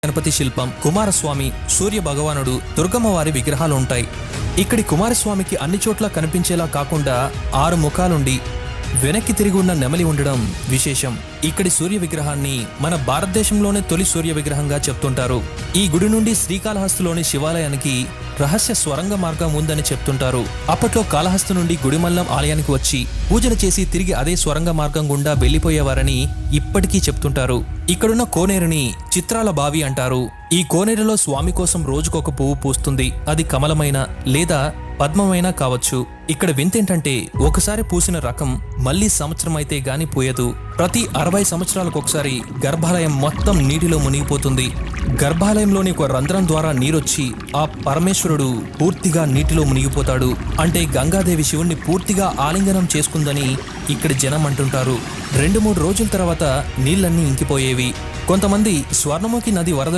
గణపతి శిల్పం, కుమారస్వామి, సూర్య భగవానుడు, దుర్గమ్మ వారి విగ్రహాలు ఉంటాయి. ఇక్కడి కుమారస్వామికి అన్ని చోట్ల కనిపించేలా కాకుండా 6 ముఖాలుండి వెనక్కి తిరిగి ఉన్న నెమలి ఉండడం విశేషం. ఇక్కడి సూర్య విగ్రహాన్ని మన భారతదేశంలోనే తొలి సూర్య విగ్రహంగా చెప్తుంటారు. ఈ గుడి నుండి శ్రీకాళహస్తిలోని శివాలయానికి రహస్య స్వరంగ మార్గం ఉందని చెప్తుంటారు. అప్పట్లో కాళహస్తి నుండి గుడిమల్లం ఆలయానికి వచ్చి పూజలు చేసి తిరిగి అదే స్వరంగ మార్గం గుండా వెళ్లిపోయేవారని ఇప్పటికీ చెప్తుంటారు. ఇక్కడున్న కోనేరుని చిత్రాల బావి అంటారు. ఈ కోనేరులో స్వామి కోసం రోజుకొక పువ్వు పూస్తుంది. అది కమలమైన లేదా పద్మమైనా కావచ్చు. ఇక్కడ వింతేంటంటే ఒకసారి పూసిన రకం మళ్లీ సంవత్సరం అయితే గాని పూయదు. ప్రతి 60 సంవత్సరాలకు ఒకసారి గర్భాలయం మొత్తం నీటిలో మునిగిపోతుంది. గర్భాలయంలోని ఒక రంధ్రం ద్వారా నీరొచ్చి ఆ పరమేశ్వరుడు పూర్తిగా నీటిలో మునిగిపోతాడు. అంటే గంగాదేవి శివుణ్ణి పూర్తిగా ఆలింగనం చేసుకుందని ఇక్కడి జనం అంటుంటారు. 2-3 రోజుల తర్వాత నీళ్లన్నీ ఇంకిపోయేవి. కొంతమంది స్వర్ణముఖి నది వరద